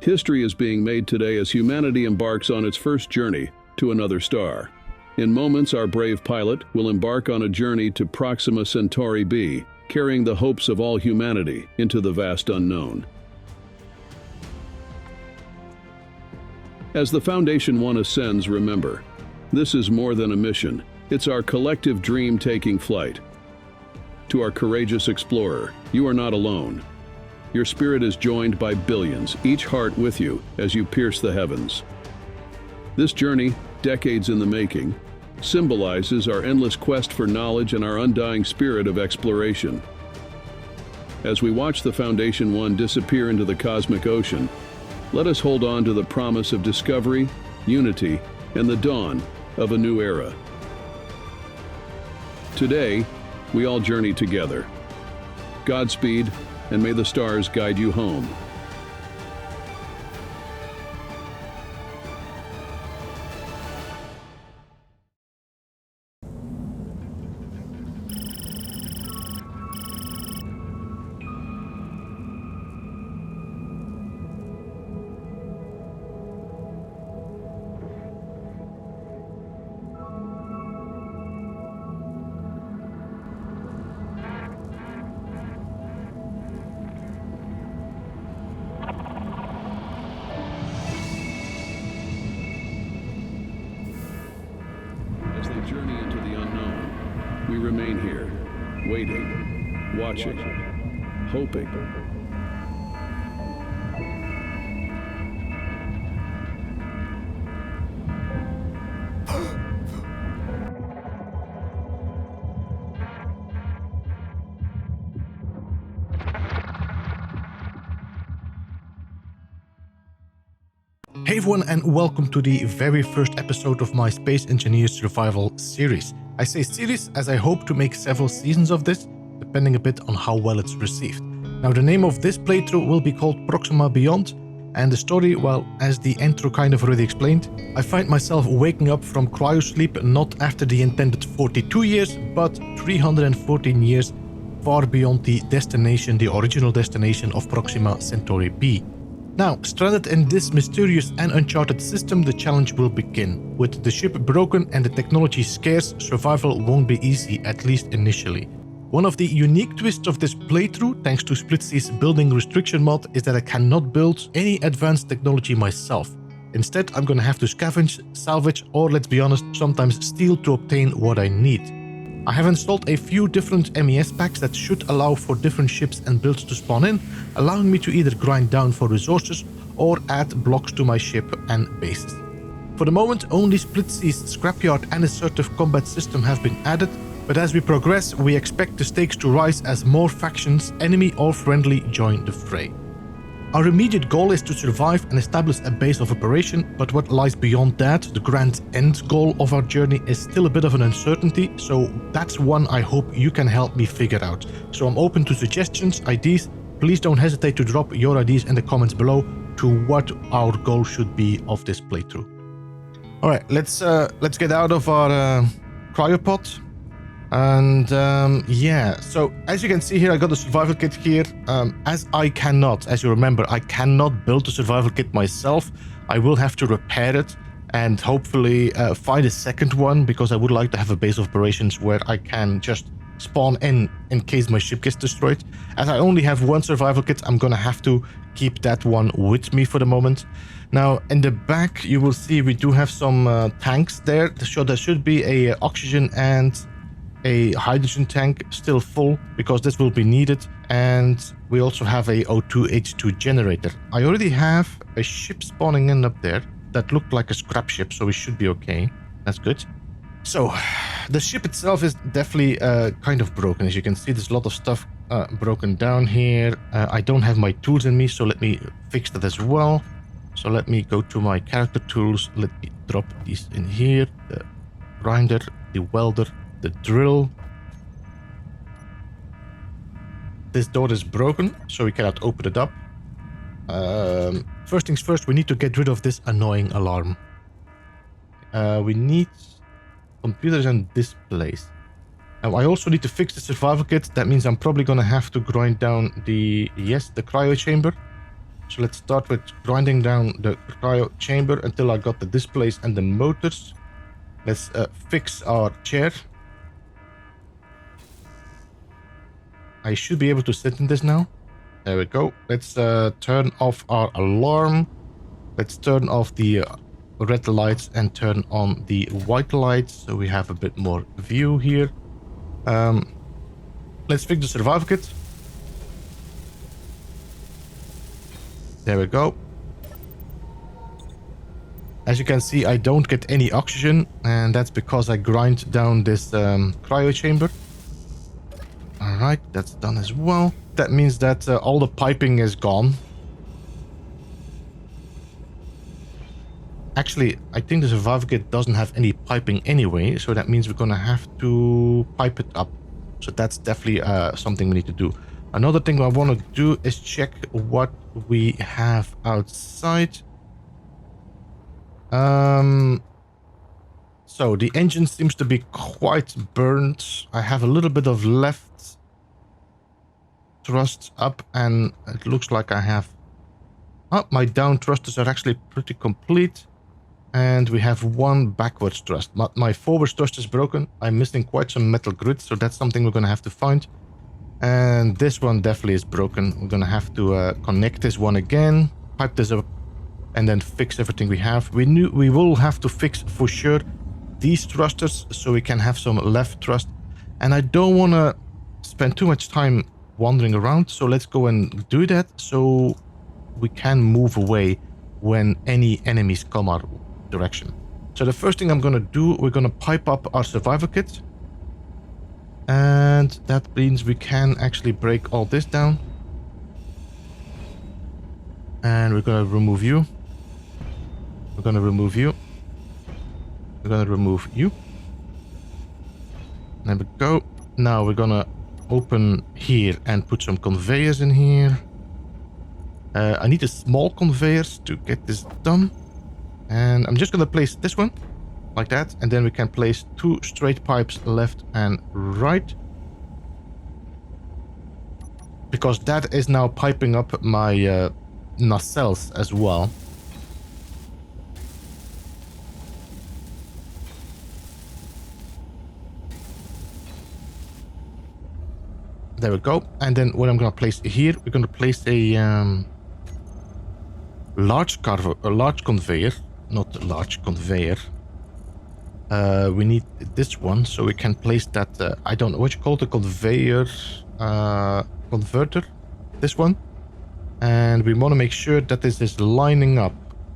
History is being made today as humanity embarks on its first journey to another star. In moments, our brave pilot will embark on a journey to Proxima Centauri b, carrying the hopes of all humanity into the vast unknown. As the Foundation 1 ascends, remember, this is more than a mission. It's our collective dream taking flight. To our courageous explorer, you are not alone. Your spirit is joined by billions, each heart with you as you pierce the heavens. This journey, decades in the making, symbolizes our endless quest for knowledge and our undying spirit of exploration. As we watch the Foundation 1 disappear into the cosmic ocean, let us hold on to the promise of discovery, unity, and the dawn of a new era. Today, we all journey together. Godspeed, and may the stars guide you home. As they journey into the unknown, we remain here, waiting, watching, hoping. Hey everyone, and welcome to the very first episode of my Space Engineer Survival series. I say series as I hope to make several seasons of this, depending a bit on how well it's received. Now, the name of this playthrough will be called Proxima Beyond, and the story, well, as the intro kind of already explained, I find myself waking up from cryosleep not after the intended 42 years, but 314 years far beyond the destination, the original destination of Proxima Centauri b. Now, stranded in this mysterious and uncharted system, the challenge will begin. With the ship broken and the technology scarce, survival won't be easy, at least initially. One of the unique twists of this playthrough, thanks to SplitSea's building restriction mod, is that I cannot build any advanced technology myself. Instead, I'm gonna have to scavenge, salvage, or let's be honest, sometimes steal to obtain what I need. I have installed a few different MES packs that should allow for different ships and builds to spawn in, allowing me to either grind down for resources or add blocks to my ship and bases. For the moment, only SplitSea's scrapyard and assertive combat system have been added, but as we progress, we expect the stakes to rise as more factions, enemy or friendly, join the fray. Our immediate goal is to survive and establish a base of operation, but what lies beyond that, the grand end goal of our journey, is still a bit of an uncertainty, so that's one I hope you can help me figure out. So I'm open to suggestions, ideas. Please don't hesitate to drop your ideas in the comments below to what our goal should be of this playthrough. Alright, let's get out of our cryopod. And yeah, so as you can see here, I got a survival kit here. As you remember, I cannot build a survival kit myself. I will have to repair it and hopefully find a second one, because I would like to have a base of operations where I can just spawn in case my ship gets destroyed. As I only have one survival kit, I'm gonna have to keep that one with me for the moment. Now, in the back, you will see we do have some tanks there. So there should be a oxygen and a hydrogen tank still full, because this will be needed, and we also have a O2H2 generator. I already have a ship spawning in up there that looked like a scrap ship, so we should be okay. That's good. So the ship itself is definitely kind of broken. As you can see, there's a lot of stuff broken down here. I don't have my tools in me, so let me fix that as well. So let me go to my character tools. Let me drop these in here. The grinder, the welder, the drill. This door is broken, so we cannot open it up. First things first, we need to get rid of this annoying alarm. We need computers and displays. Now, I also need to fix the survival kit. That means I'm probably gonna have to grind down the cryo chamber. So let's start with grinding down the cryo chamber until I got the displays and the motors. Let's fix our chair. I should be able to sit in this now. There we go. Let's turn off our alarm. Let's turn off the red lights and turn on the white lights so we have a bit more view here. Let's fix the survival kit. There we go. As you can see, I don't get any oxygen, and that's because I grind down this cryo chamber. Alright, that's done as well. That means that all the piping is gone. Actually, I think the survival kit doesn't have any piping anyway, so that means we're gonna have to pipe it up. So that's definitely something we need to do. Another thing I want to do is check what we have outside. So the engine seems to be quite burnt. I have a little bit of left thrust up, and it looks like I have... Oh, my down thrusters are actually pretty complete. And we have one backwards thrust. My forward thrust is broken. I'm missing quite some metal grid, so that's something we're going to have to find. And this one definitely is broken. We're going to have to connect this one again, pipe this up, and then fix everything we have. We will have to fix for sure these thrusters so we can have some left thrust. And I don't want to spend too much time wandering around, so let's go and do that so we can move away when any enemies come our direction. So the first thing I'm going to do, we're going to pipe up our survival kit. And that means we can actually break all this down. And we're going to remove you. We're going to remove you. We're going to remove you. There we go. Now we're going to open here and put some conveyors in here. I need a small conveyors to get this done. And I'm just going to place this one like that. And then we can place 2 straight pipes left and right. Because that is now piping up my nacelles as well. There we go. And then what I'm going to place here, we're going to place a large conveyor. Not a large conveyor. We need this one, so we can place that, I don't know what you call it, the conveyor converter. This one. And we want to make sure that this is lining up.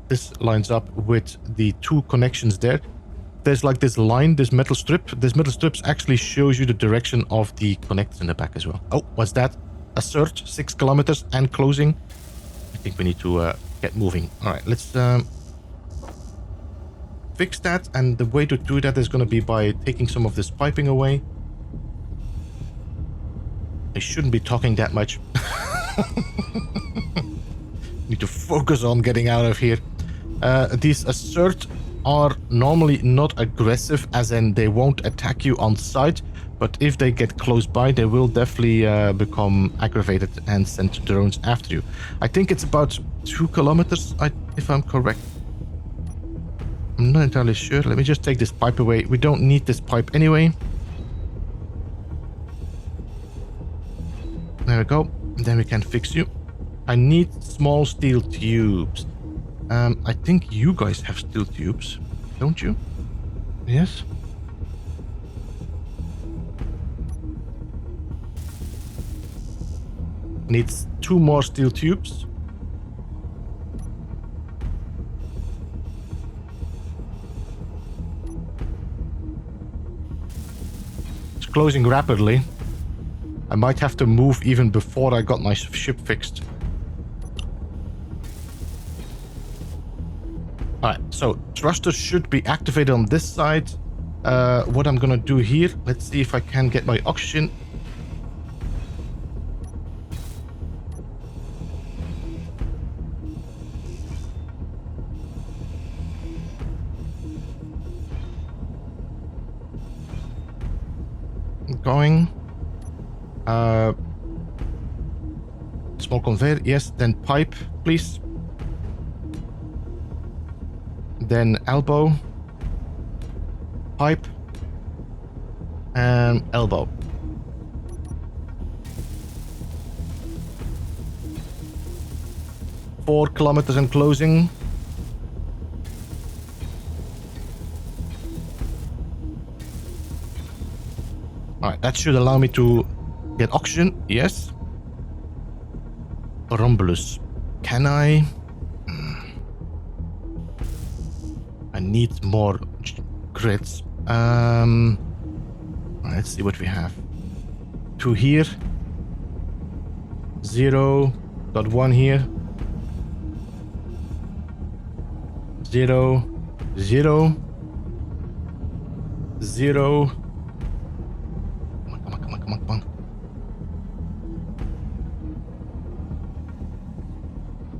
This lines up with the 2 connections there. There's like this line, this metal strip. This metal strip actually shows you the direction of the connectors in the back as well. Oh, what's that? A search, 6 kilometers and closing. I think we need to get moving. All right, let's fix that. And the way to do that is going to be by taking some of this piping away. I shouldn't be talking that much. Need to focus on getting out of here. These assert are normally not aggressive, as in they won't attack you on sight, but if they get close by, they will definitely become aggravated and send drones after you. I think it's about 2 kilometers, if I'm correct. I'm not entirely sure. Let me just take this pipe away. We don't need this pipe anyway. There we go. And then we can fix you. I need small steel tubes. I think you guys have steel tubes, don't you? Yes? Needs 2 more steel tubes. It's closing rapidly. I might have to move even before I got my ship fixed. Alright, so thrusters should be activated on this side. What I'm gonna do here, let's see if I can get my oxygen. Small conveyor, yes. Then pipe, please. Then elbow. Pipe. And elbow. Four kilometers and closing. Alright, that should allow me to get oxygen. Yes. Rumblus. Can I? I need more grids. Let's see what we have. 2 here. 0. Got 1 here. 0. 0. 0. Come on.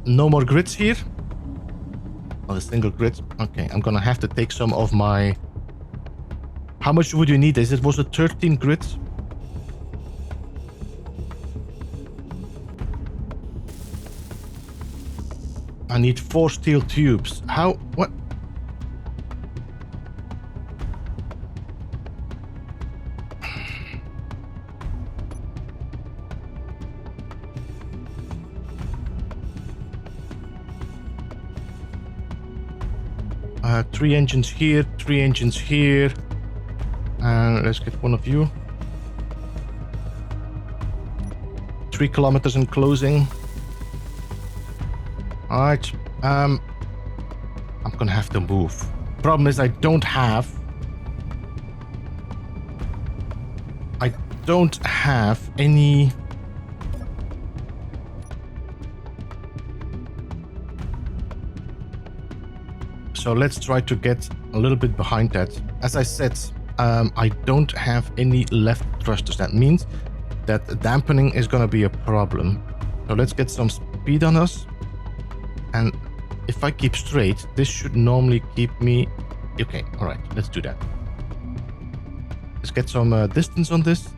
No more grids here. Not a single grid. Okay, I'm gonna have to take some of my... How much would you need? Was it 13 grids? I need 4 steel tubes. How? What? Three engines here, 3 engines here. And let's get one of you. 3 kilometers in closing. Alright. I'm gonna have to move. Problem is I don't have any... So let's try to get a little bit behind that. As I said, I don't have any left thrusters. That means that dampening is going to be a problem. So let's get some speed on us. And if I keep straight, this should normally keep me... Okay, all right, let's do that. Let's get some distance on this.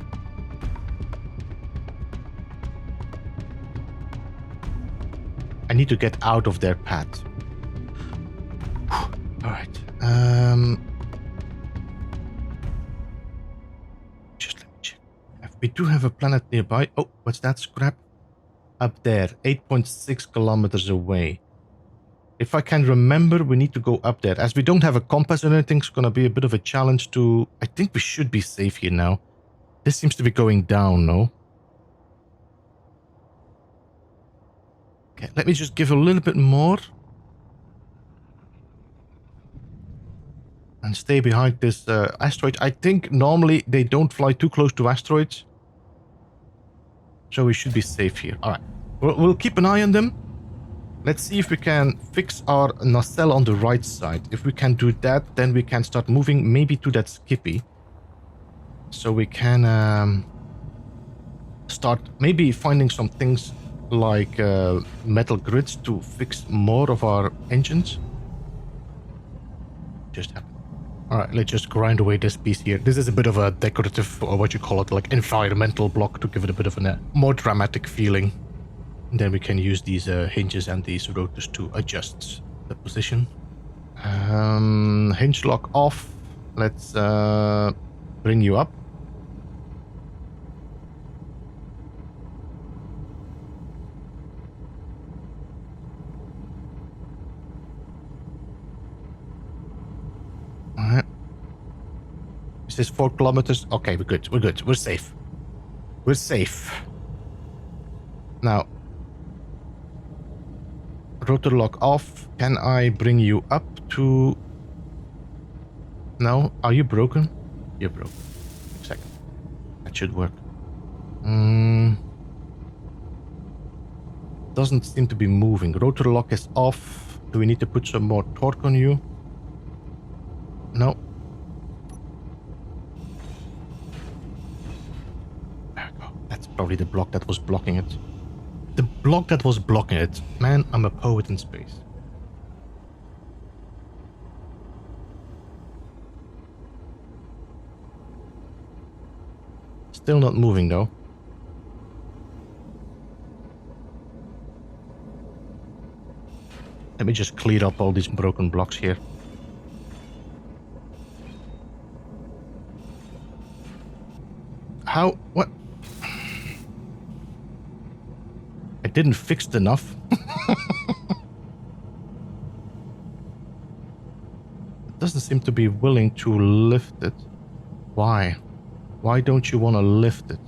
I need to get out of their path. All right. Just let me check. We do have a planet nearby. Oh, what's that? Scrap? Up there, 8.6 kilometers away. If I can remember, we need to go up there. As we don't have a compass or anything, it's going to be a bit of a challenge to... I think we should be safe here now. This seems to be going down, no? Okay, let me just give a little bit more. And stay behind this asteroid. I think normally they don't fly too close to asteroids. So we should be safe here. Alright. We'll keep an eye on them. Let's see if we can fix our nacelle on the right side. If we can do that, then we can start moving maybe to that Skippy. So we can start maybe finding some things like metal grids to fix more of our engines. Just happen. Alright, let's just grind away this piece here. This is a bit of a decorative, or what you call it, like environmental block to give it a bit of a more dramatic feeling. And then we can use these hinges and these rotors to adjust the position. Hinge lock off. Let's bring you up. Alright. Is this 4 kilometers? Okay, we're good. We're good. We're safe. We're safe. Now, rotor lock off. Can I bring you up to... No? Are you broken? You're broken. Second. That should work. Doesn't seem to be moving. Rotor lock is off. Do we need to put some more torque on you? No. There we go. That's probably the block that was blocking it. The block that was blocking it. Man, I'm a poet in space. Still not moving though. Let me just clear up all these broken blocks here. How? What? I didn't fix enough. It doesn't seem to be willing to lift it. Why? Why don't you want to lift it?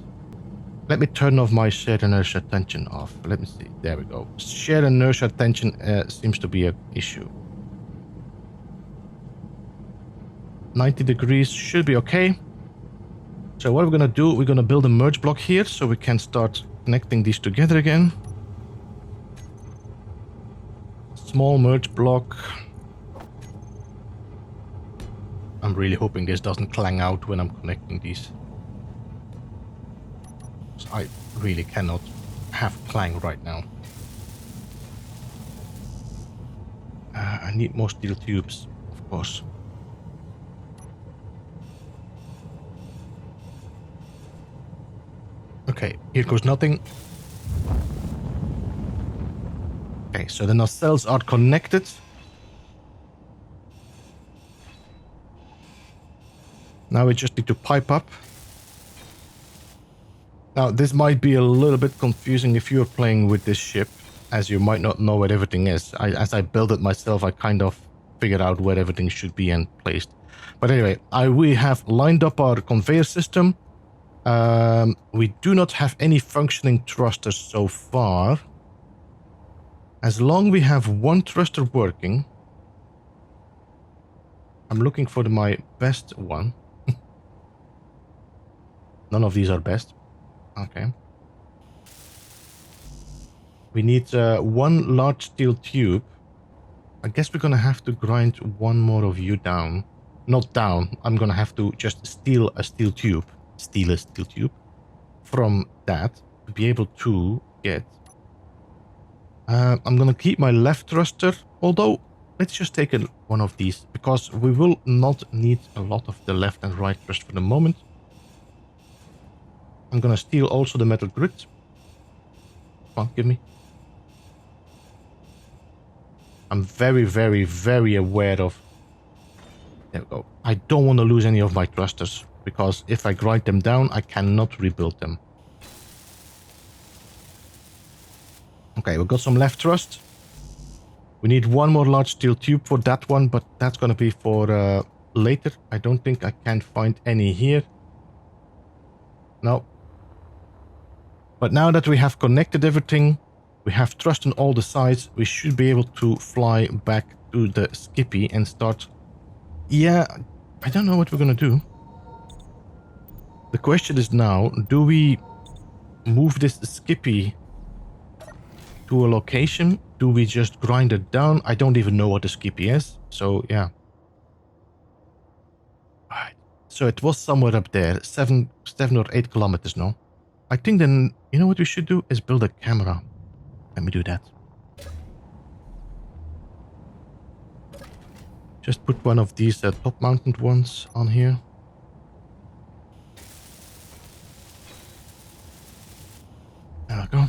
Let me turn off my shared inertia tension off. Let me see. There we go. Shared inertia tension seems to be an issue. 90 degrees should be okay. So what we're going to do, we're going to build a merge block here so we can start connecting these together again. Small merge block. I'm really hoping this doesn't clang out when I'm connecting these. So I really cannot have clang right now. I need more steel tubes, of course. Okay, here goes nothing. Okay, so the nacelles are connected. Now we just need to pipe up. Now, this might be a little bit confusing if you're playing with this ship, as you might not know where everything is. As I built it myself, I kind of figured out where everything should be and placed. But anyway, we have lined up our conveyor system. We do not have any functioning thrusters so far. As long as we have one thruster working, I'm looking for my best one. None of these are best. Okay. We need one large steel tube. I guess we're gonna have to grind one more of you down. Not down. I'm gonna have to just steal a steel tube. Steal a steel tube from that to be able to get. I'm gonna keep my left thruster, although let's just take one of these because we will not need a lot of the left and right thrust for the moment. I'm gonna steal also the metal grid. Come on, give me. I'm very, very, very aware of. There we go. I don't want to lose any of my thrusters because if I grind them down, I cannot rebuild them. Okay, we've got some left thrust. We need one more large steel tube for that one, but that's gonna be for later. I don't think I can find any here. No. But now that we have connected everything, we have thrust on all the sides, we should be able to fly back to the Skippy and start. Yeah, I don't know what we're gonna do. The question is now, do we move this Skippy to a location? Do we just grind it down? I don't even know what the Skippy is, so yeah. Alright, so it was somewhere up there, 7 or 8 kilometers now. I think then, you know what we should do is build a camera. Let me do that. Just put one of these top-mounted ones on here. There we go.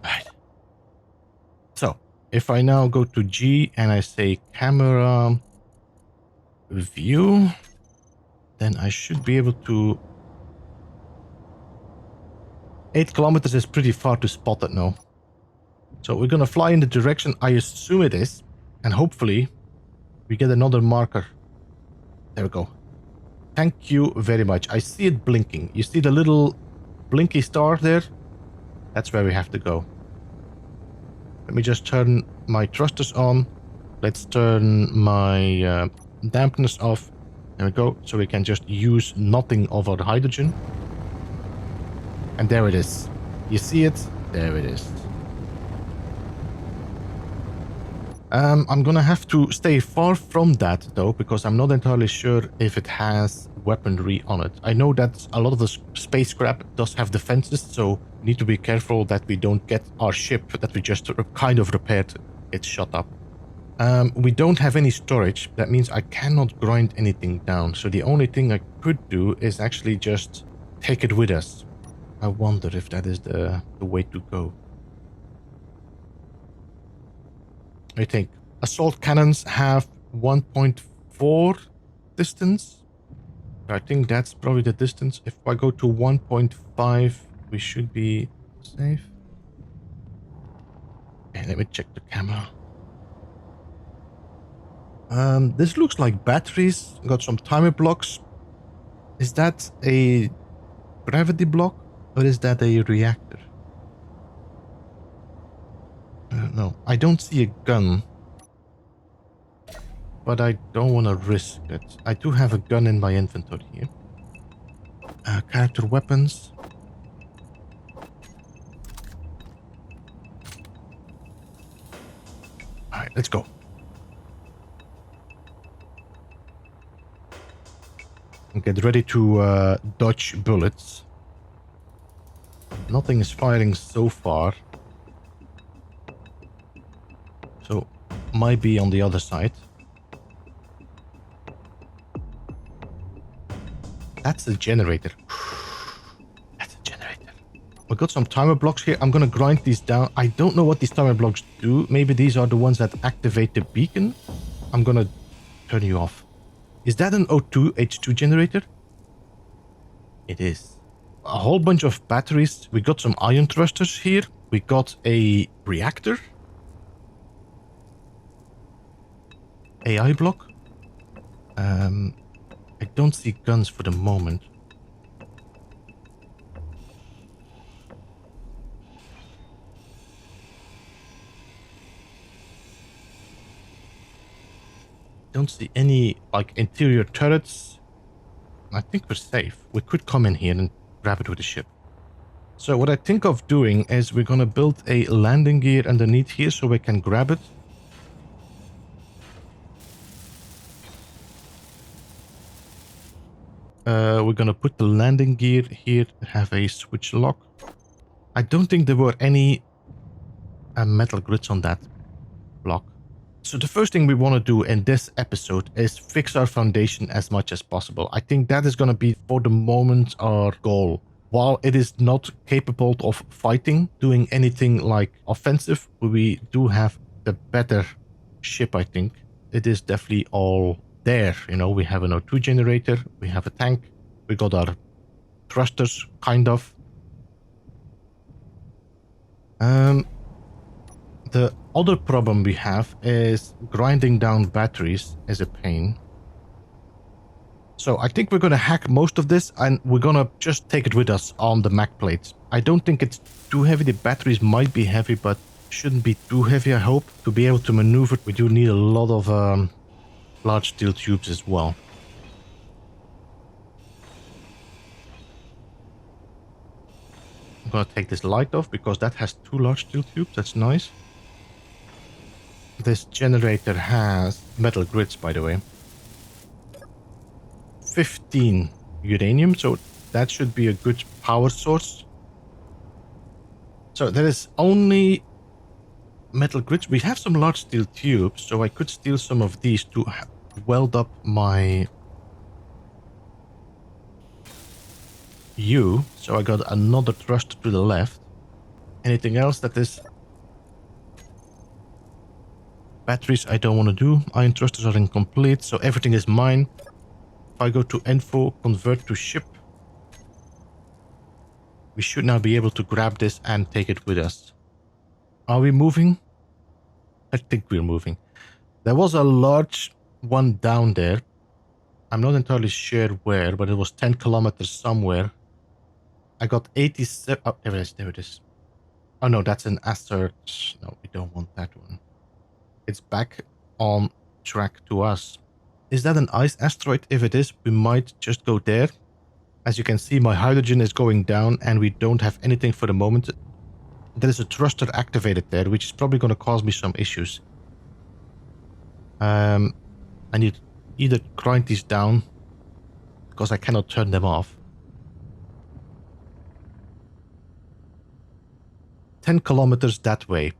Right. So, if I now go to G and I say camera view, then I should be able to. 8 kilometers is pretty far to spot it now. So we're gonna fly in the direction I assume it is, and hopefully we get another marker. There we go. Thank you very much. I see it blinking. You see the little blinky star there? That's where we have to go. Let me just turn my thrusters on. Let's turn my dampness off. There we go. So we can just use nothing of our hydrogen. And there it is. You see it? There it is. I'm gonna have to stay far from that though, because I'm not entirely sure if it has weaponry on it. I know that a lot of the space scrap does have defenses, so we need to be careful that we don't get our ship that we just kind of repaired get shot up. We don't have any storage. That means I cannot grind anything down. So the only thing I could do is actually just take it with us. I wonder if that is the way to go. I think assault cannons have 1.4 distance. I think that's probably the distance. If I go to 1.5, we should be safe. Okay, let me check the camera. This looks like batteries. Got some timer blocks. Is that a gravity block or is that a reactor? No, I don't see a gun, but I don't want to risk it. I do have a gun in my inventory here. Character weapons. All right, let's go. And get ready to dodge bullets. Nothing is firing so far. So, might be on the other side. That's a generator. That's a generator. We got some timer blocks here. I'm gonna grind these down. I don't know what these timer blocks do. Maybe these are the ones that activate the beacon. I'm gonna turn you off. Is that an O2 H2 generator? It is. A whole bunch of batteries. We got some ion thrusters here. We got a reactor. AI block. I don't see guns for the moment. Don't see any like interior turrets. I think we're safe. We could come in here and grab it with the ship. So what I think of doing is we're gonna build a landing gear underneath here so we can grab it. We're gonna put the landing gear here, have a switch lock. I don't think there were any metal grids on that block. So the first thing we want to do in this episode is fix our foundation as much as possible. I think that is going to be for the moment our goal. While it is not capable of fighting, doing anything like offensive, we do have the better ship, I think. It is definitely all there. You know, we have an O2 generator, we have a tank, we got our thrusters, kind of. The other problem we have is grinding down batteries is a pain. So I think we're going to hack most of this and we're going to just take it with us on the Mac plates. I don't think it's too heavy. The batteries might be heavy, but shouldn't be too heavy, I hope. To be able to maneuver, we do need a lot of large steel tubes as well. I'm going to take this light off because that has 2 large steel tubes. That's nice. This generator has metal grids, by the way. 15 uranium, so that should be a good power source. So there is only metal grids. We have some large steel tubes, so I could steal some of these to weld up my U. So I got another thruster to the left. Anything else that is... Batteries I don't want to do. Ion thrusters are incomplete, so everything is mine. If I go to info, convert to ship, we should now be able to grab this and take it with us. Are we moving? I think we're moving. There was a large one down there. I'm not entirely sure where, but it was 10 kilometers somewhere. I got 87... Oh, there it is, there it is. Oh no, that's an assert. No, we don't want that one. It's back on track to us. Is that an ice asteroid? If it is, we might just go there. As you can see, my hydrogen is going down and we don't have anything for the moment. There is a thruster activated there, which is probably going to cause me some issues. I need to either grind these down because I cannot turn them off. 10 kilometers that way.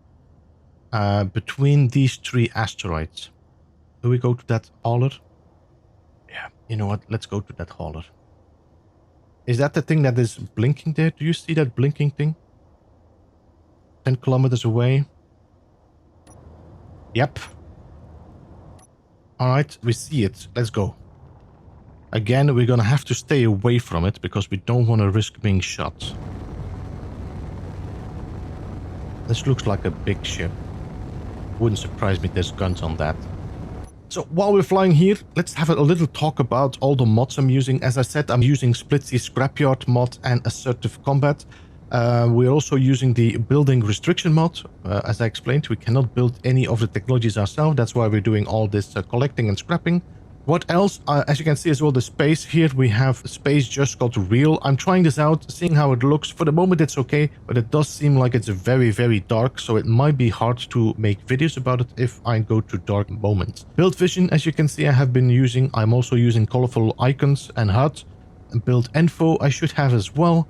Between these 3 asteroids. Do we go to that hauler? Yeah, you know what? Let's go to that hauler. Is that the thing that is blinking there? Do you see that blinking thing? 10 kilometers away. Yep. All right, we see it. Let's go. Again, we're gonna have to stay away from it because we don't want to risk being shot. This looks like a big ship. Wouldn't surprise me if there's guns on that. So while we're flying here, let's have a little talk about all the mods I'm using. As I said, I'm using Splitsy Scrapyard mod and Assertive Combat. We're also using the Building Restriction mod. As I explained, we cannot build any of the technologies ourselves. That's why we're doing all this collecting and scrapping. What else? As you can see as well, the space here, we have space just called Real. I'm trying this out, seeing how it looks. For the moment, it's okay, but it does seem like it's very, very dark, so it might be hard to make videos about it if I go to dark moments. Build Vision, as you can see, I have been using. I'm also using colorful icons and HUD. Build Info, I should have as well.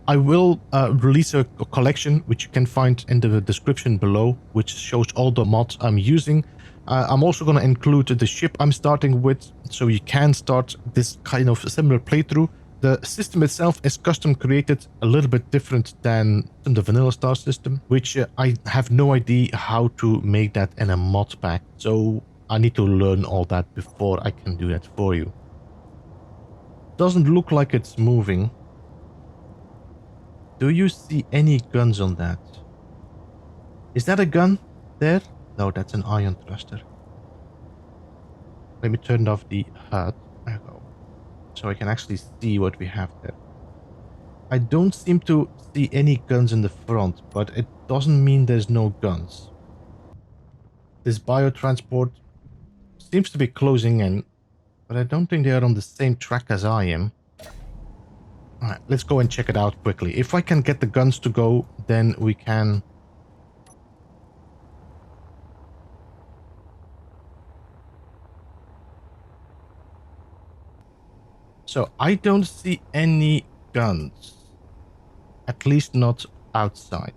I will release a collection, which you can find in the description below, which shows all the mods I'm using. I'm also going to include the ship I'm starting with, so you can start this kind of similar playthrough. The system itself is custom created, a little bit different than the vanilla star system, which I have no idea how to make that in a mod pack. So I need to learn all that before I can do that for you. Doesn't look like it's moving. Do you see any guns on that? Is that a gun there? No, that's an ion thruster. Let me turn off the HUD. There we go. So I can actually see what we have there. I don't seem to see any guns in the front, but it doesn't mean there's no guns. This biotransport seems to be closing in, but I don't think they are on the same track as I am. Alright, let's go and check it out quickly. If I can get the guns to go, then we can... So, I don't see any guns. At least not outside.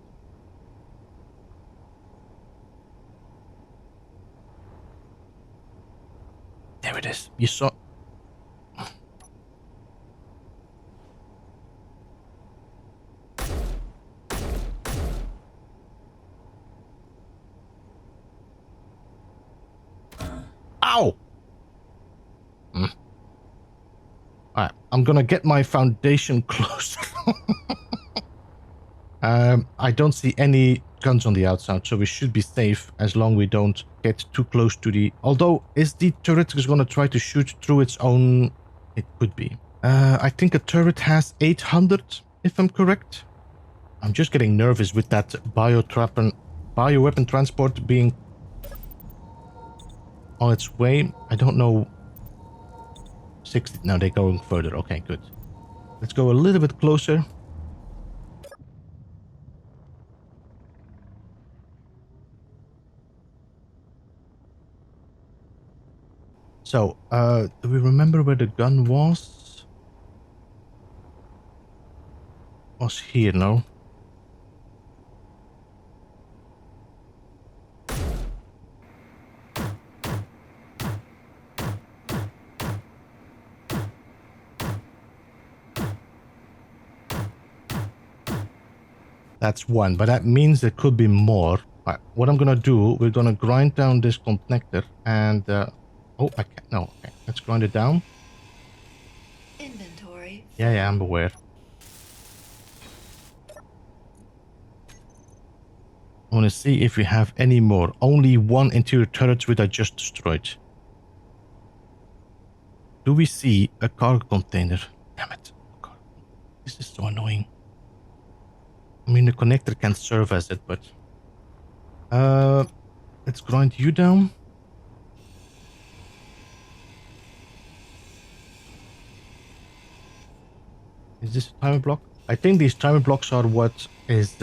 There it is. You saw... Ow! Alright, I'm gonna get my foundation closer. I don't see any guns on the outside, so we should be safe as long as we don't get too close to the... Although, is the turret is gonna try to shoot through its own... It could be. I think a turret has 800, if I'm correct. I'm just getting nervous with that bioweapon transport being on its way. I don't know... 60... No, they're going further. Okay, good. Let's go a little bit closer. So, do we remember where the gun was? Was here, no? That's one, but that means there could be more. Right, what I'm gonna do, we're gonna grind down this connector and... oh, I can't... No, okay. Let's grind it down. Inventory. Yeah, I'm aware. I want to see if we have any more. Only one interior turret which I just destroyed. Do we see a cargo container? Damn it. This is so annoying. I mean, the connector can serve as it, but... let's grind you down. Is this a timer block? I think these timer blocks are what is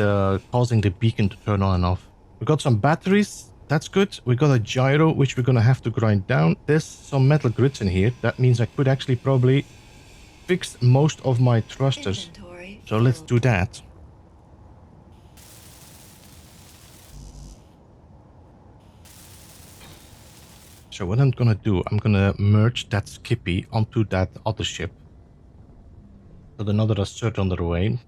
causing the beacon to turn on and off. We got some batteries. That's good. We got a gyro, which we're going to have to grind down. There's some metal grids in here. That means I could actually probably fix most of my thrusters. Inventory. So let's do that. So what I'm going to do, I'm going to merge that Skippy onto that other ship. Got another assert on the way.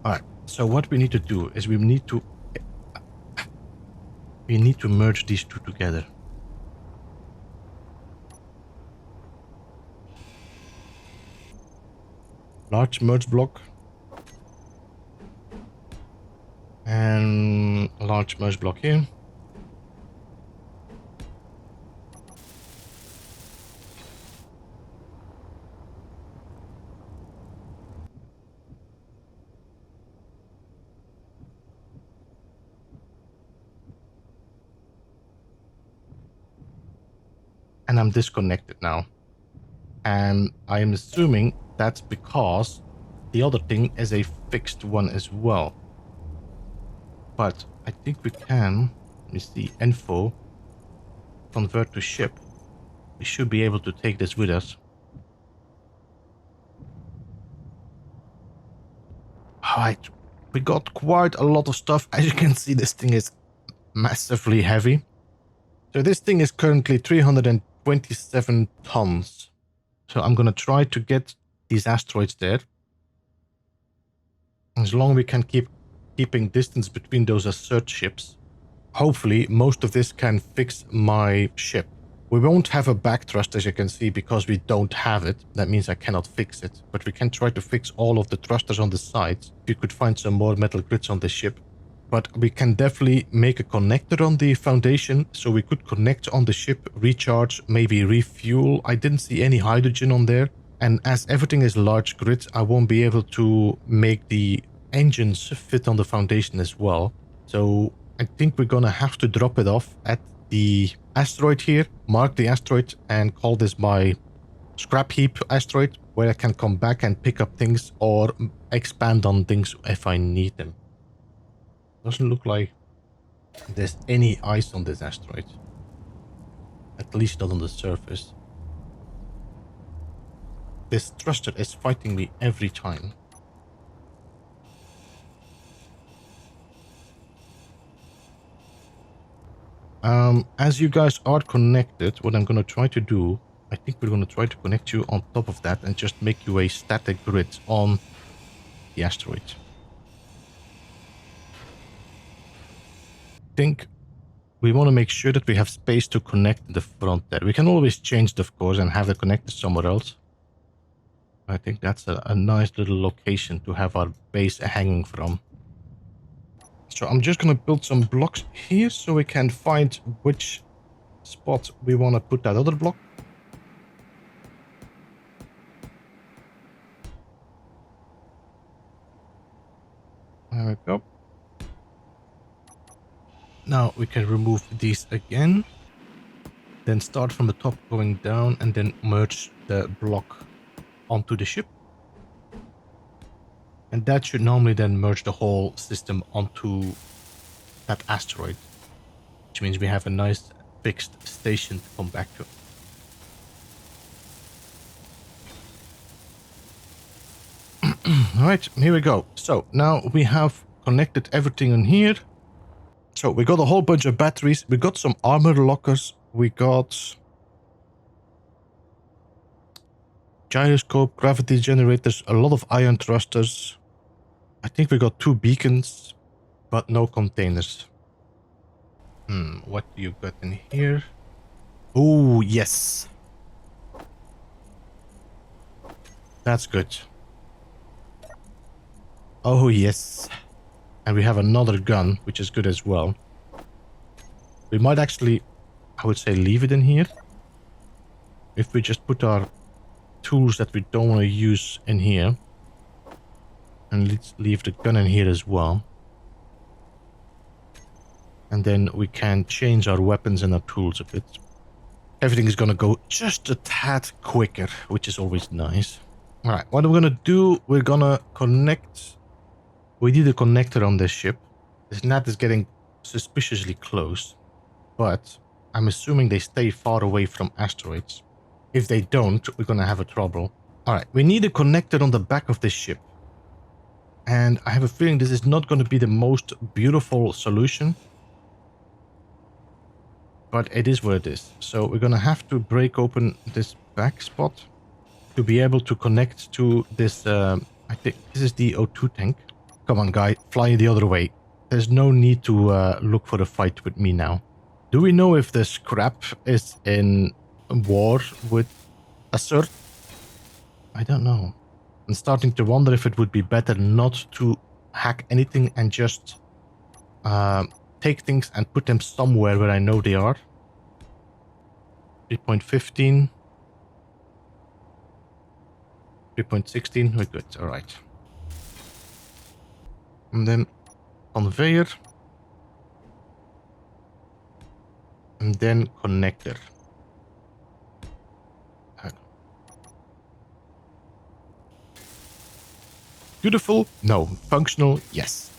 Alright, so what we need to do is we need to merge these two together. Large merge block. And a large merge block here. And I'm disconnected now. And I am assuming that's because the other thing is a fixed one as well. But I think we can, let me see, info, convert to ship. We should be able to take this with us. Alright, we got quite a lot of stuff. As you can see, this thing is massively heavy. So this thing is currently 327 tons. So I'm gonna try to get these asteroids there. As long as we can keeping distance between those assert ships. Hopefully most of this can fix my ship. We won't have a back thrust, as you can see, because we don't have it. That means I cannot fix it. But we can try to fix all of the thrusters on the sides. We could find some more metal grids on the ship. But we can definitely make a connector on the foundation. So we could connect on the ship, recharge, maybe refuel. I didn't see any hydrogen on there. And as everything is large grids, I won't be able to make the engines fit on the foundation as well. So I think we're gonna have to drop it off at the asteroid here, mark the asteroid and call this my scrap heap asteroid, where I can come back and pick up things or expand on things if I need them. Doesn't look like there's any ice on this asteroid. At least not on the surface. This thruster is fighting me every time. As you guys are connected, what I'm going to try to do, I think we're going to try to connect you on top of that and just make you a static grid on the asteroid. I think we want to make sure that we have space to connect the front there. We can always change it, of course, and have it connected somewhere else. I think that's a nice little location to have our base hanging from. So I'm just going to build some blocks here so we can find which spot we want to put that other block. There we go. Now we can remove these again. Then start from the top going down and then merge the block onto the ship. And that should normally then merge the whole system onto that asteroid. Which means we have a nice fixed station to come back to. Alright, here we go. So now we have connected everything in here. So we got a whole bunch of batteries. We got some armor lockers. We got gyroscope, gravity generators, a lot of ion thrusters. I think we got 2 beacons, but no containers. What do you got in here? Oh, yes. That's good. Oh, yes. And we have another gun, which is good as well. We might actually, I would say, leave it in here. If we just put our tools that we don't want to use in here. And let's leave the gun in here as well. And then we can change our weapons and our tools a bit. Everything is going to go just a tad quicker, which is always nice. Alright, what we're going to do, we're going to connect. We need a connector on this ship. This net is getting suspiciously close. But I'm assuming they stay far away from asteroids. If they don't, we're going to have a trouble. Alright, we need a connector on the back of this ship. And I have a feeling this is not going to be the most beautiful solution. but it is what it is. So we're gonna have to break open this back spot to be able to connect to this, I think this is the O2 tank. Come on, guy, fly the other way. There's no need to look for a fight with me now. Do we know if the scrap is in war with Assert? I don't know. I'm starting to wonder if it would be better not to hack anything and just take things and put them somewhere where I know they are. 3.15. 3.16. We're good. All right. And then conveyor. And then connector. Beautiful? No. Functional? Yes.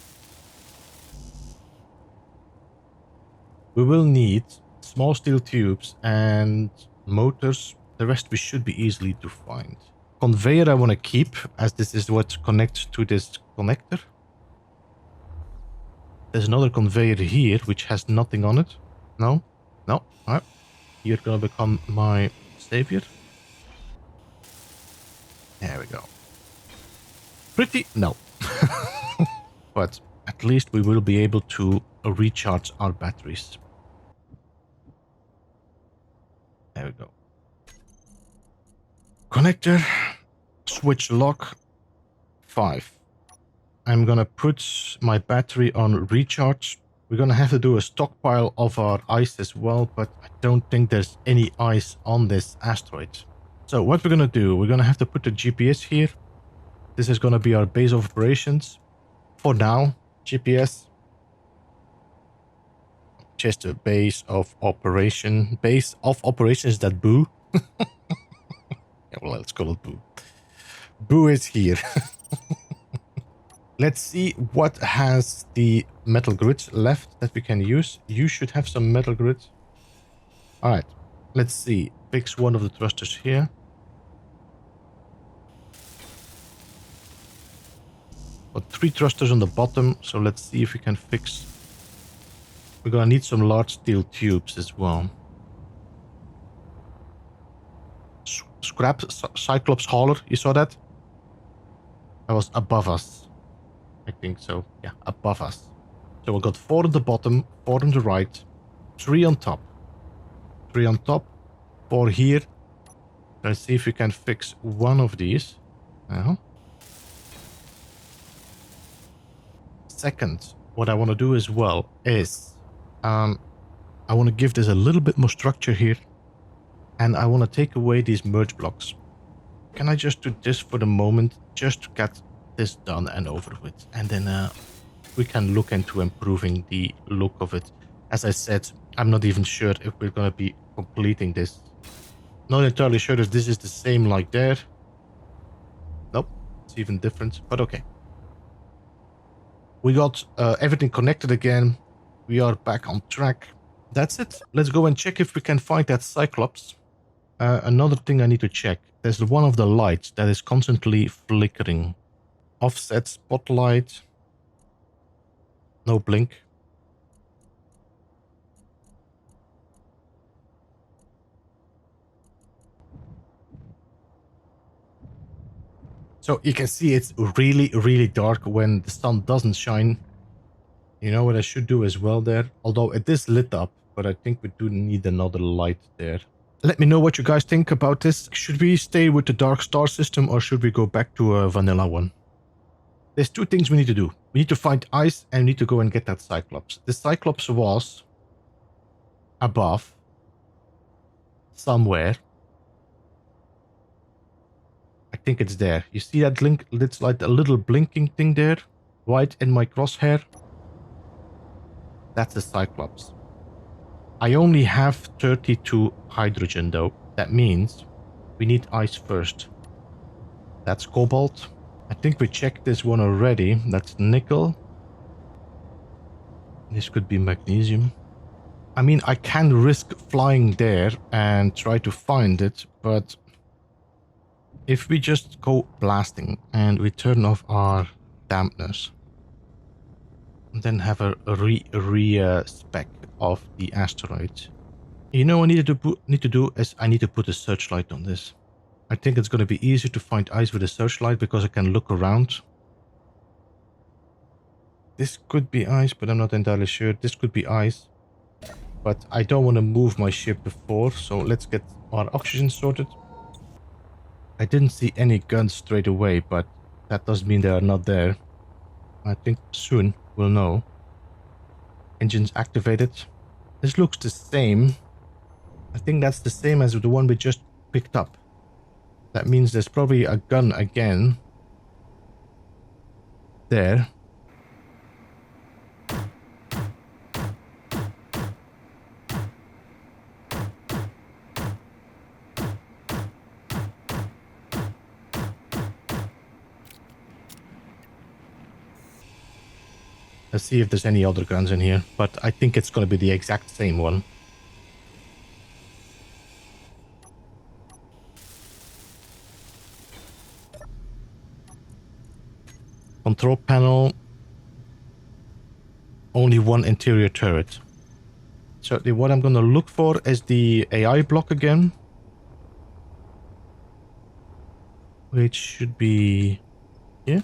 We will need small steel tubes and motors. The rest we should be easily to find. Conveyor I want to keep, as this is what connects to this connector. There's another conveyor here which has nothing on it. No? No? Alright. You're gonna become my savior. There we go. Pretty? No. But at least we will be able to recharge our batteries. There we go. Connector. Switch lock. 5. I'm gonna put my battery on recharge. We're gonna have to do a stockpile of our ice as well, but I don't think there's any ice on this asteroid. So what we're gonna do, we're gonna have to put the GPS here. This is gonna be our base of operations. For now, GPS. Just a base of operation. Base of operations, is that Boo? Yeah, well, let's call it Boo. Boo is here. Let's see what has the metal grids left that we can use. You should have some metal grids. Alright, let's see. Fix one of the thrusters here. Got 3 thrusters on the bottom, so let's see if we can fix. We're gonna need some large steel tubes as well. Scrap Cyclops hauler, you saw that? That was above us. I think so. Yeah, above us. So we got 4 on the bottom, 4 on the right, 3 on top. 3 on top, 4 here. Let's see if we can fix one of these. Second, what I want to do as well is I want to give this a little bit more structure here, and I want to take away these merge blocks. Can I just do this for the moment, just to get this done and over with, and then we can look into improving the look of it. As I said, I'm not even sure if we're going to be completing this. Not entirely sure if this is the same like there. Nope, it's even different, but okay. We got everything connected again. We are back on track. That's it. Let's go and check if we can find that Cyclops. Another thing I need to check. There's one of the lights that is constantly flickering. Offset spotlight. No blink. So you can see it's really, really dark when the sun doesn't shine. You know what I should do as well there? Although it is lit up, but I think we do need another light there. Let me know what you guys think about this. Should we stay with the dark star system or should we go back to a vanilla one? There's 2 things we need to do. We need to find ice and we need to go and get that Cyclops. The Cyclops was above somewhere. I think it's there. You see that link? It's like a little blinking thing there, right in my crosshair. That's the Cyclops. I only have 32 hydrogen though. That means we need ice first. That's cobalt. I think we checked this one already. That's nickel. This could be magnesium. I mean, I can risk flying there and try to find it, but if we just go blasting and we turn off our dampness, and then have a re-spec of the asteroid, You know what I need to do is I need to put a searchlight on this. I think it's going to be easier to find ice with a searchlight because I can look around. This could be ice, but I'm not entirely sure. This could be ice. But I don't want to move my ship before, so let's get our oxygen sorted. I didn't see any guns straight away, but that doesn't mean they are not there. I think soon we'll know. Engines activated. This looks the same. I think that's the same as the one we just picked up. That means there's probably a gun again. There. Let's see if there's any other guns in here, but I think it's going to be the exact same one. Control panel. Only one interior turret. So what I'm going to look for is the AI block again. Which should be here.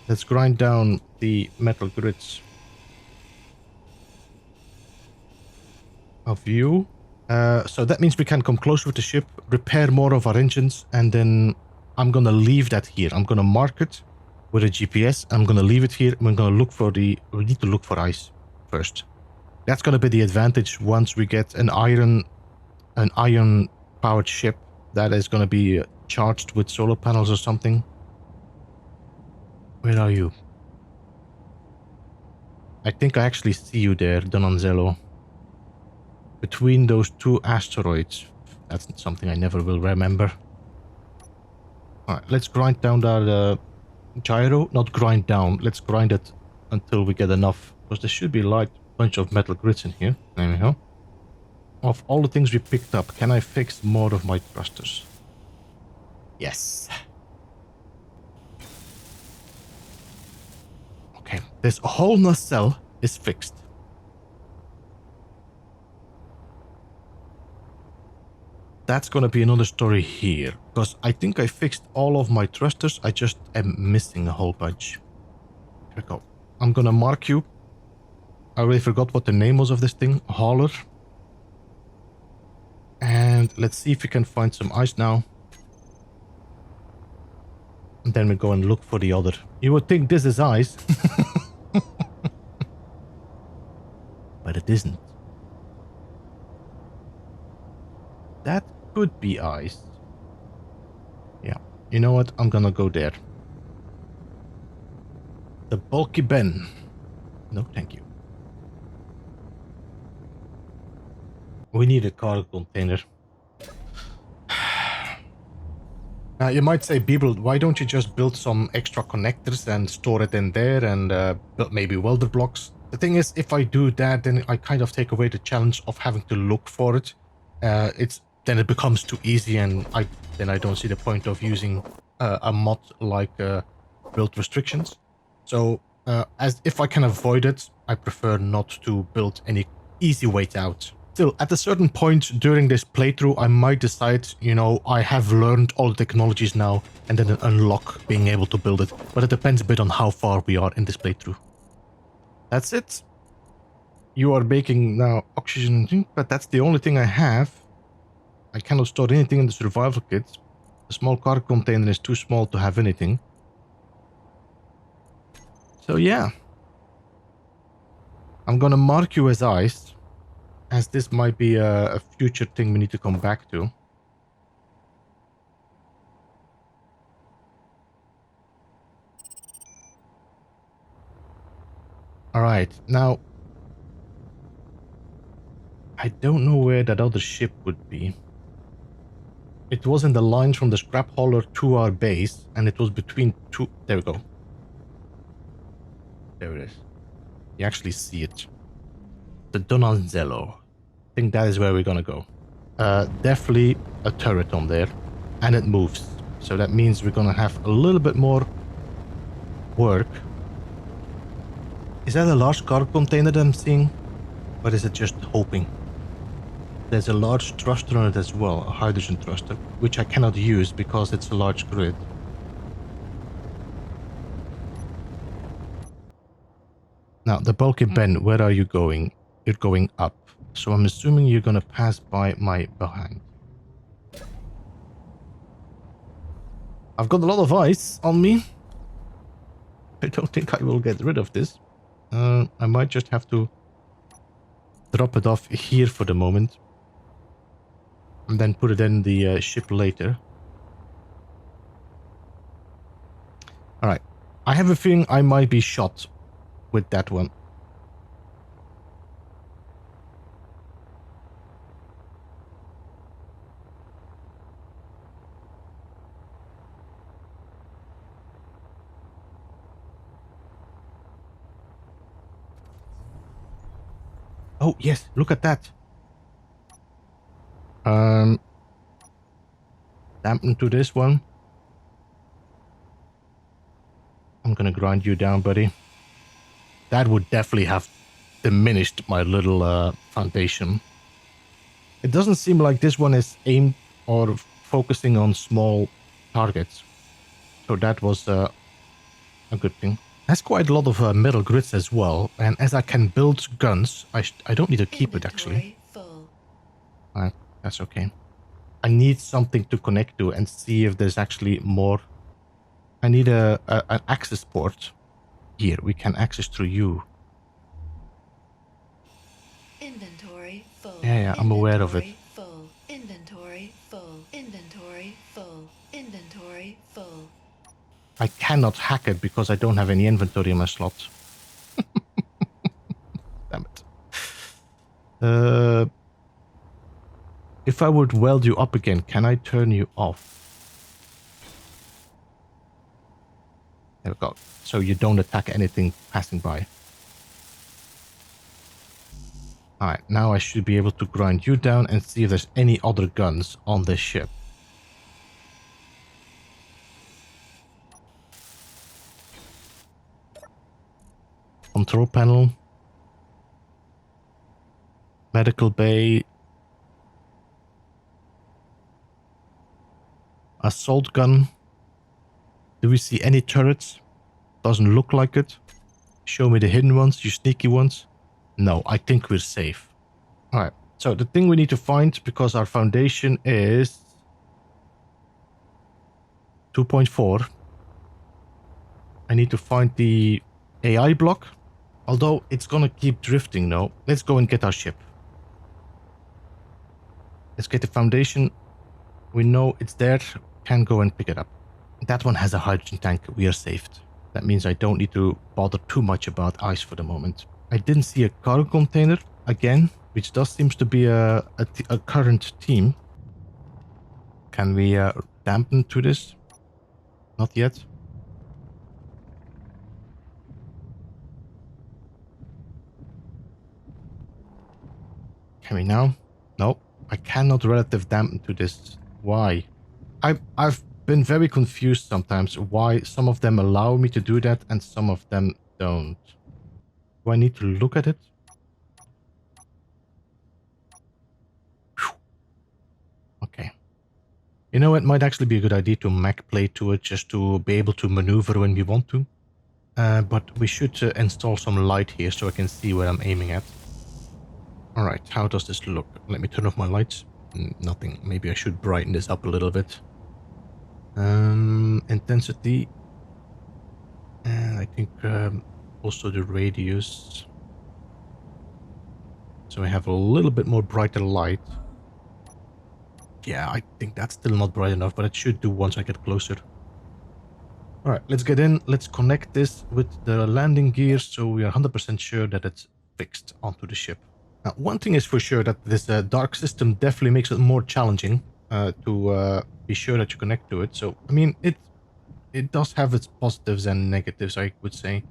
Let's grind down the metal grids of you. So that means we can come closer with the ship, repair more of our engines, and then I'm gonna leave that here. I'm gonna mark it with a GPS. I'm gonna leave it here. We're gonna look for we need to look for ice first. That's gonna be the advantage once we get an iron powered ship that is gonna be charged with solar panels or something. Where are you? I think I actually see you there, Donanzello. Between those two asteroids. That's something I never will remember. Alright, let's grind down that gyro. Not grind down, let's grind it until we get enough. Because there should be a light bunch of metal grids in here. There we go. Of all the things we picked up, can I fix more of my thrusters? Yes. Okay, this whole nacelle is fixed. That's gonna be another story here, because I think I fixed all of my thrusters. I just am missing a whole bunch. Here we go. I'm gonna mark you. I already forgot what the name was of this thing. Hauler. And let's see if we can find some ice now. And then we go and look for the other. You would think this is ice. But it isn't. That could be ice. Yeah. You know what? I'm gonna go there. The bulky Ben. No, thank you. We need a cargo container. Now, you might say, Beeble, why don't you just build some extra connectors and store it in there and build maybe welder blocks? The thing is, if I do that, then I kind of take away the challenge of having to look for it. Then it becomes too easy, and I don't see the point of using a mod like build restrictions. So, as if I can avoid it, I prefer not to build any easy way out. Still, at a certain point during this playthrough, I might decide, you know, I have learned all the technologies now, and then unlock being able to build it. But it depends a bit on how far we are in this playthrough. That's it. You are making now oxygen, but that's the only thing I have. I cannot store anything in the survival kit. The small cargo container is too small to have anything. So yeah. I'm gonna mark you as ice, as this might be a future thing we need to come back to. Alright, now I don't know where that other ship would be. It was in the line from the scrap hauler to our base, and it was between two... There we go. There it is. You actually see it. The Donanzello. I think that is where we're gonna go. Definitely a turret on there, and it moves. So that means we're gonna have a little bit more work. Is that a large cargo container that I'm seeing? Or is it just hoping? There's a large thruster on it as well, a hydrogen thruster, which I cannot use because it's a large grid. Now, the bulky Ben, where are you going? You're going up. So I'm assuming you're going to pass by my behind. I've got a lot of ice on me. I don't think I will get rid of this. I might just have to drop it off here for the moment. And then put it in the ship later. Alright. I have a feeling I might be shot with that one. Oh, yes, look at that. Dampen to this one. I'm gonna grind you down, buddy. That would definitely have diminished my little foundation. It doesn't seem like this one is aimed or focusing on small targets. So that was a good thing. Has quite a lot of metal grids as well. And as I can build guns, I don't need to keep it actually. That's okay. I need something to connect to and see if there's actually more. I need an access port. Here, we can access through you. Inventory full. Yeah, I'm aware of it. Full. Inventory full. Inventory full. Inventory full. I cannot hack it because I don't have any inventory in my slot. Damn it. If I would weld you up again, can I turn you off? There we go. So you don't attack anything passing by. Alright, now I should be able to grind you down and see if there's any other guns on this ship. Control panel. Medical bay. Assault gun. Do we see any turrets? Doesn't look like it. Show me the hidden ones, you sneaky ones. No, I think we're safe. Alright, so the thing we need to find, because our foundation is 2.4. I need to find the AI block. Although it's gonna keep drifting now. Let's go and get our ship. Let's get the foundation. We know it's there. Can go and pick it up. That one has a hydrogen tank. We are saved. That means I don't need to bother too much about ice for the moment. I didn't see a cargo container again, which does seems to be a current team. Can we dampen to this? Not yet. Can we now? No, I cannot relative dampen to this. Why? I've been very confused sometimes why some of them allow me to do that and some of them don't. Do I need to look at it? Whew. Okay. You know, it might actually be a good idea to Mac play to it just to be able to maneuver when we want to. But we should install some light here so I can see where I'm aiming at. Alright, how does this look? Let me turn off my lights. Nothing. Maybe I should brighten this up a little bit. Intensity. And I think also the radius. So I have a little bit more brighter light. Yeah, I think that's still not bright enough, but it should do once I get closer. Alright, let's get in. Let's connect this with the landing gear so we are 100% sure that it's fixed onto the ship. Now, one thing is for sure that this dark system definitely makes it more challenging to be sure that you connect to it. So, I mean, it does have its positives and negatives, I would say.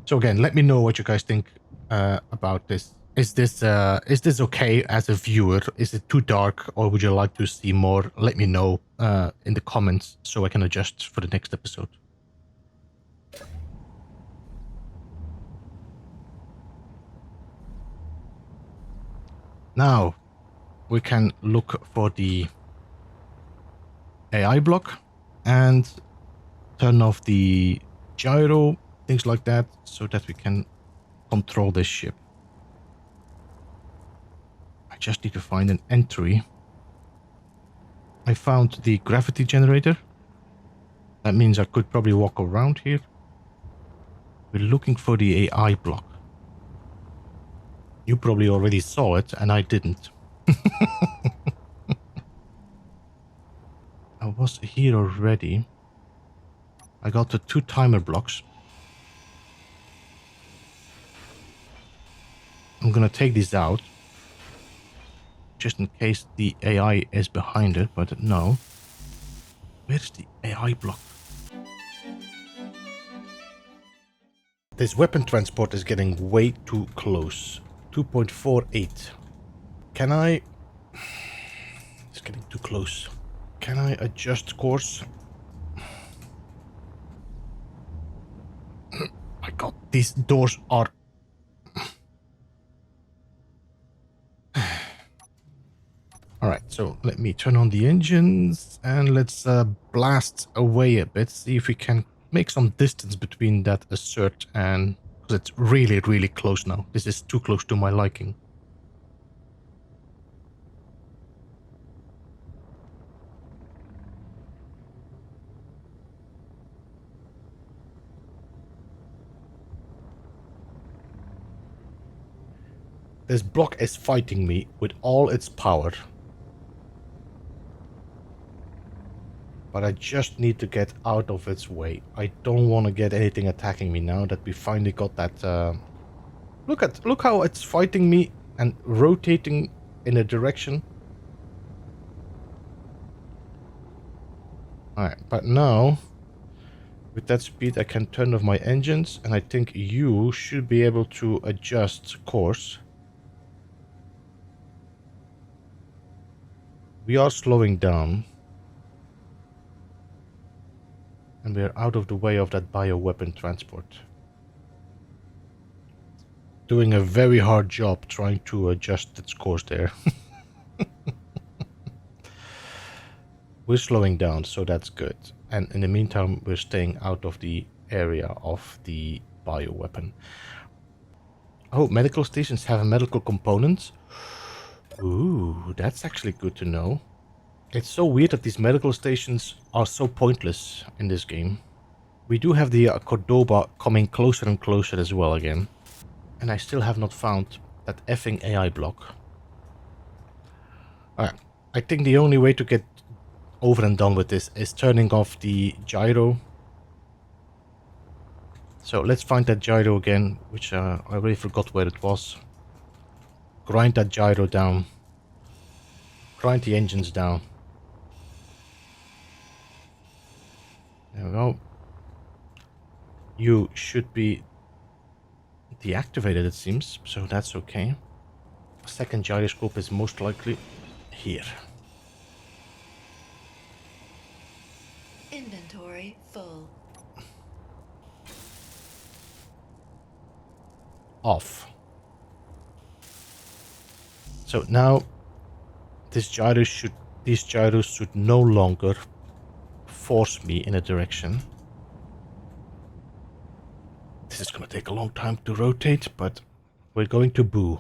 So again, let me know what you guys think about this. Is this okay as a viewer? Is it too dark, or would you like to see more? Let me know in the comments so I can adjust for the next episode. Now, we can look for the AI block and turn off the gyro, things like that, so that we can control this ship. I just need to find an entry. I found the gravity generator. That means I could probably walk around here. We're looking for the AI block. You probably already saw it, and I didn't. I was here already. I got the 2 timer blocks. I'm gonna take these out, just in case the AI is behind it, but no. Where's the AI block? This weapon transport is getting way too close. 2.48. Can I... It's getting too close. Can I adjust course? My god, these doors are... Alright, so let me turn on the engines and let's blast away a bit. See if we can make some distance between that assert and... Because it's really, really close now. This is too close to my liking. This block is fighting me with all its power. But I just need to get out of its way. I don't want to get anything attacking me now that we finally got that... Look how it's fighting me and rotating in a direction. Alright, but now... With that speed I can turn off my engines, and I think you should be able to adjust course. We are slowing down. And we are out of the way of that bioweapon transport. Doing a very hard job trying to adjust its course there. We're slowing down, so that's good. And in the meantime, we're staying out of the area of the bioweapon. Oh, medical stations have medical components. Ooh, that's actually good to know. It's so weird that these medical stations are so pointless in this game. We do have the Cordoba coming closer and closer as well again. And I still have not found that effing AI block. Alright, I think the only way to get over and done with this is turning off the gyro. So let's find that gyro again, which I already forgot where it was. Grind that gyro down. Grind the engines down. There we go. You should be deactivated, it seems, so that's okay. Second gyroscope is most likely here. Inventory full. Off. So now these gyros should no longer force me in a direction. This is gonna take a long time to rotate, but we're going to boo.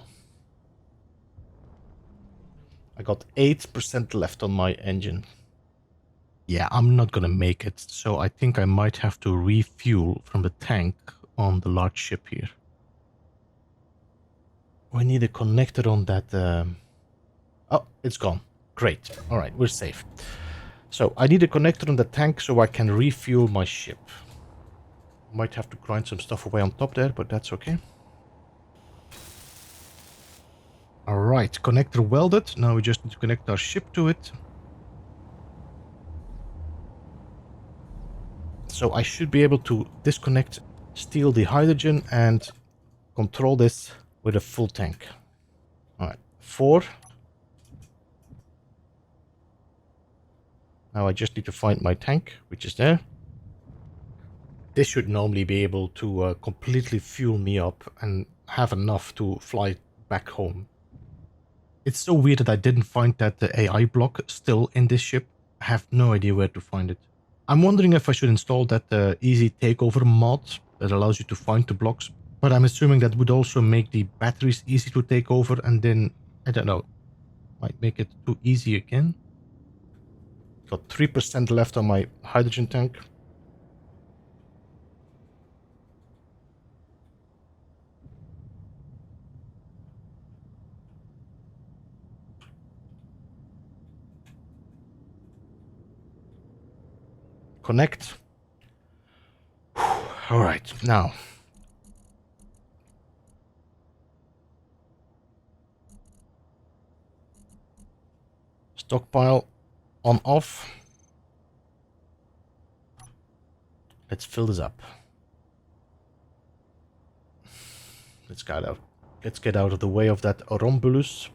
I got 8% left on my engine. Yeah, I'm not gonna make it, so I think I might have to refuel from the tank on the large ship here. We need a connector on that... Oh, it's gone. Great. Alright, we're safe. So, I need a connector on the tank so I can refuel my ship. Might have to grind some stuff away on top there, but that's okay. Alright, connector welded. Now we just need to connect our ship to it. So I should be able to disconnect, steal the hydrogen, and control this with a full tank. Alright, 4. Now I just need to find my tank, which is there. This should normally be able to completely fuel me up and have enough to fly back home. It's so weird that I didn't find that the AI block still in this ship. I have no idea where to find it. I'm wondering if I should install that easy takeover mod that allows you to find the blocks, but I'm assuming that would also make the batteries easy to take over, and then, I don't know, might make it too easy again. Got 3% left on my hydrogen tank. Connect. All right, now. Stockpile on off. Let's fill this up. Let's get out of the way of that rhombulus.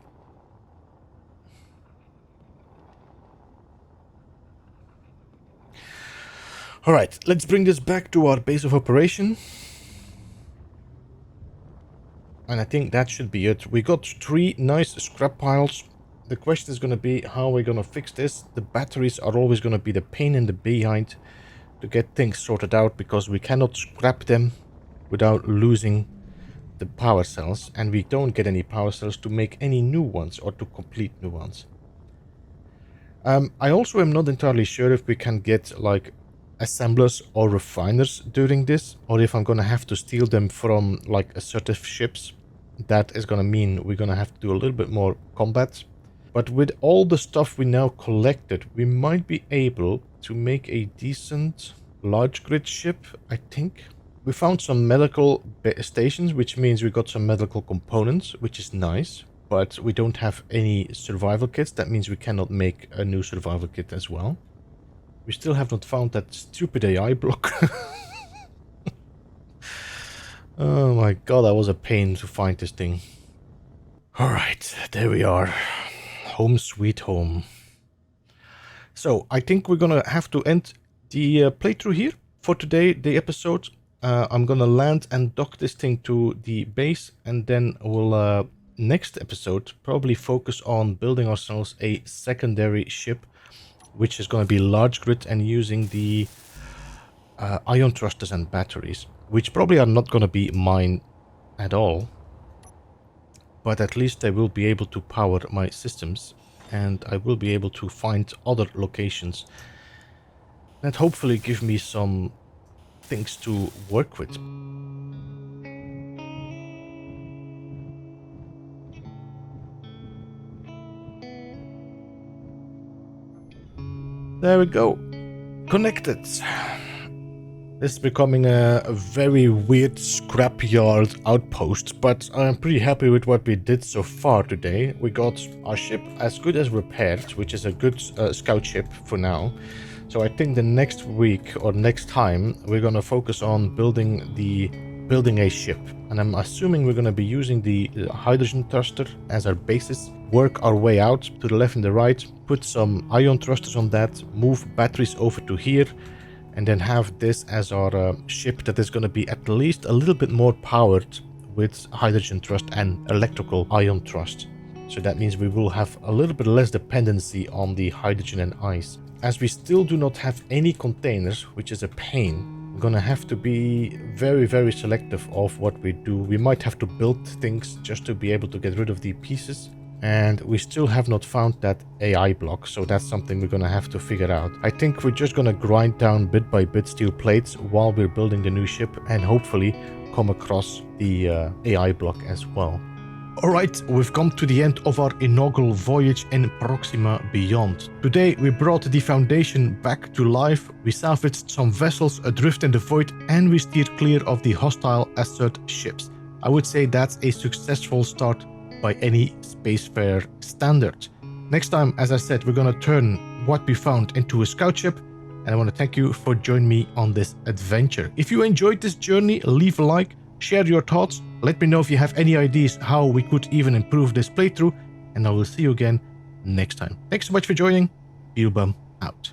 All right, let's bring this back to our base of operation. And I think that should be it. We got 3 nice scrap piles. The question is going to be how we're going to fix this. The batteries are always going to be the pain in the behind to get things sorted out, because we cannot scrap them without losing the power cells, and we don't get any power cells to make any new ones or to complete new ones. I also am not entirely sure if we can get like assemblers or refiners during this, or if I'm gonna have to steal them from like assertive ships. That is gonna mean we're gonna have to do a little bit more combat. But with all the stuff we now collected, we might be able to make a decent large grid ship, I think. We found some medical stations, which means we got some medical components, which is nice. But we don't have any survival kits. That means we cannot make a new survival kit as well. We still have not found that stupid AI block. Oh my god, that was a pain to find this thing. Alright, there we are. Home sweet home. So, I think we're gonna have to end the playthrough here for today, the episode. I'm gonna land and dock this thing to the base, and then we'll, next episode, probably focus on building ourselves a secondary ship, which is gonna be large grid and using the ion thrusters and batteries, which probably are not gonna be mine at all. But at least I will be able to power my systems, and I will be able to find other locations that hopefully give me some things to work with. There we go. Connected. This is becoming a very weird scrapyard outpost, but I'm pretty happy with what we did so far today. We got our ship as good as repaired, which is a good scout ship for now. So I think the next week or next time we're gonna focus on building a ship, and I'm assuming we're gonna be using the hydrogen thruster as our basis. Work our way out to the left and the right, put some ion thrusters on that, move batteries over to here, and then have this as our ship that is going to be at least a little bit more powered with hydrogen thrust and electrical ion thrust. So that means we will have a little bit less dependency on the hydrogen and ice. As we still do not have any containers, which is a pain, we're going to have to be very, very selective of what we do. We might have to build things just to be able to get rid of the pieces. And we still have not found that AI block, so that's something we're gonna have to figure out. I think we're just gonna grind down bit by bit steel plates while we're building the new ship, and hopefully come across the AI block as well. Alright, we've come to the end of our inaugural voyage in Proxima Beyond. Today we brought the Foundation back to life, we salvaged some vessels adrift in the void, and we steered clear of the hostile assert ships. I would say that's a successful start by any spacefarer standard. Next time, as I said, we're gonna turn what we found into a scout ship, and I want to thank you for joining me on this adventure. If you enjoyed this journey, leave a like, share your thoughts, let me know if you have any ideas how we could even improve this playthrough, and I will see you again next time. Thanks so much for joining. Beeblebum out.